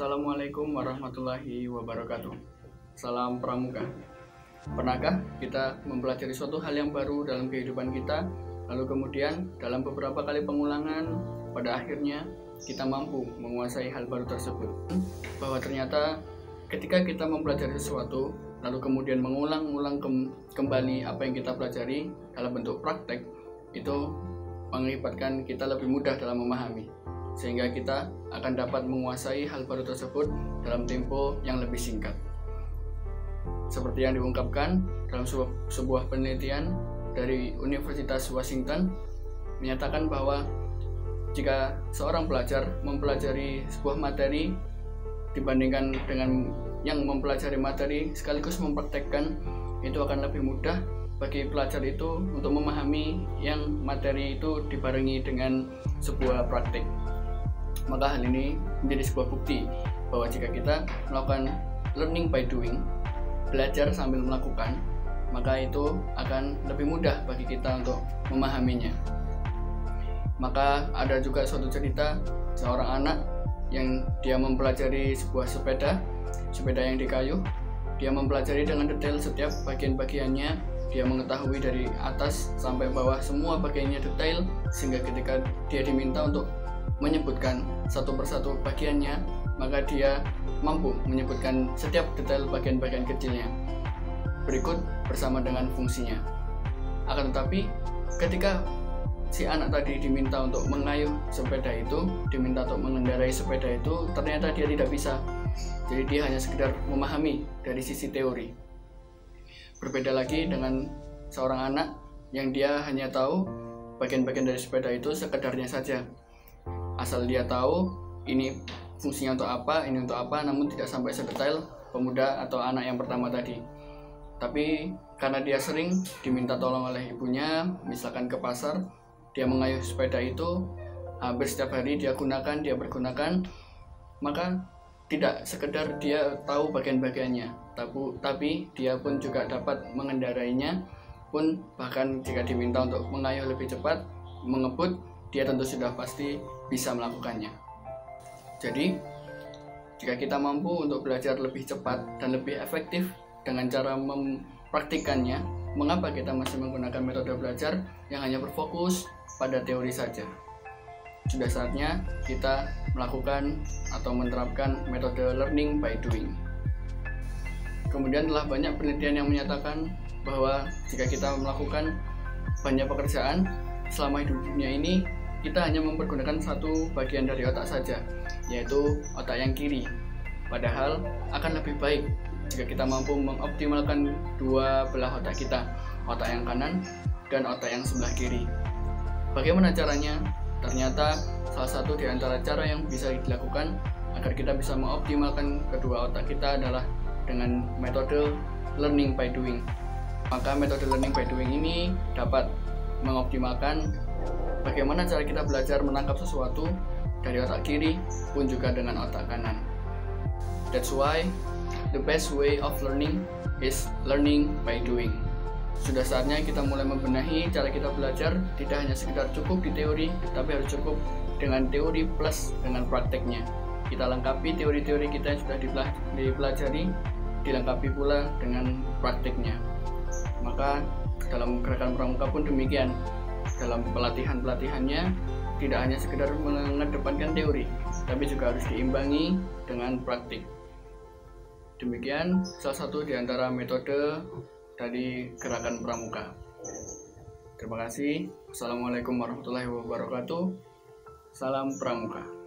Assalamualaikum warahmatullahi wabarakatuh. Salam pramuka. Pernahkah kita mempelajari suatu hal yang baru dalam kehidupan kita, lalu kemudian dalam beberapa kali pengulangan, pada akhirnya kita mampu menguasai hal baru tersebut? Bahwa ternyata ketika kita mempelajari sesuatu, lalu kemudian mengulang-ulang kembali apa yang kita pelajari dalam bentuk praktek, itu mengakibatkan kita lebih mudah dalam memahami, sehingga kita akan dapat menguasai hal baru tersebut dalam tempo yang lebih singkat. Seperti yang diungkapkan dalam sebuah penelitian dari Universitas Washington, menyatakan bahwa jika seorang pelajar mempelajari sebuah materi dibandingkan dengan yang mempelajari materi sekaligus mempraktekkan, itu akan lebih mudah bagi pelajar itu untuk memahami yang materi itu dibarengi dengan sebuah praktik. Maka hal ini menjadi sebuah bukti bahwa jika kita melakukan learning by doing, belajar sambil melakukan, maka itu akan lebih mudah bagi kita untuk memahaminya. Maka ada juga suatu cerita seorang anak yang dia mempelajari sebuah sepeda yang dikayuh. Dia mempelajari dengan detail setiap bagian-bagiannya, dia mengetahui dari atas sampai bawah semua bagiannya detail, sehingga ketika dia diminta untuk menyebutkan satu persatu bagiannya, maka dia mampu menyebutkan setiap detail bagian-bagian kecilnya berikut bersama dengan fungsinya. Akan tetapi ketika si anak tadi diminta untuk mengayuh sepeda itu, diminta untuk mengendarai sepeda itu, ternyata dia tidak bisa. Jadi dia hanya sekedar memahami dari sisi teori. Berbeda lagi dengan seorang anak yang dia hanya tahu bagian-bagian dari sepeda itu sekedarnya saja. Asal dia tahu ini fungsinya untuk apa, ini untuk apa, namun tidak sampai sedetail pemuda atau anak yang pertama tadi. Tapi karena dia sering diminta tolong oleh ibunya, misalkan ke pasar, dia mengayuh sepeda itu hampir setiap hari dia pergunakan, maka tidak sekedar dia tahu bagian-bagiannya, tapi dia pun juga dapat mengendarainya, pun bahkan jika diminta untuk mengayuh lebih cepat, mengebut, dia tentu sudah pasti bisa melakukannya. Jadi, jika kita mampu untuk belajar lebih cepat dan lebih efektif dengan cara mempraktikkannya, mengapa kita masih menggunakan metode belajar yang hanya berfokus pada teori saja? Sudah saatnya kita melakukan atau menerapkan metode learning by doing. Kemudian telah banyak penelitian yang menyatakan bahwa jika kita melakukan banyak pekerjaan selama hidup dunia ini, kita hanya mempergunakan satu bagian dari otak saja, yaitu otak yang kiri. Padahal akan lebih baik jika kita mampu mengoptimalkan dua belah otak kita, otak yang kanan dan otak yang sebelah kiri. Bagaimana caranya? Ternyata salah satu di antara cara yang bisa dilakukan agar kita bisa mengoptimalkan kedua otak kita adalah dengan metode learning by doing. Maka metode learning by doing ini dapat mengoptimalkan bagaimana cara kita belajar menangkap sesuatu dari otak kiri pun juga dengan otak kanan. That's why the best way of learning is learning by doing. Sudah saatnya kita mulai membenahi cara kita belajar, tidak hanya sekedar cukup di teori, tapi harus cukup dengan teori plus dengan prakteknya. Kita lengkapi teori-teori kita yang sudah dipelajari, dilengkapi pula dengan prakteknya. Maka dalam gerakan pramuka pun demikian. Dalam pelatihan-pelatihannya tidak hanya sekedar mengedepankan teori, tapi juga harus diimbangi dengan praktik. Demikian salah satu di antara metode dari gerakan pramuka. Terima kasih. Wassalamualaikum warahmatullahi wabarakatuh. Salam pramuka.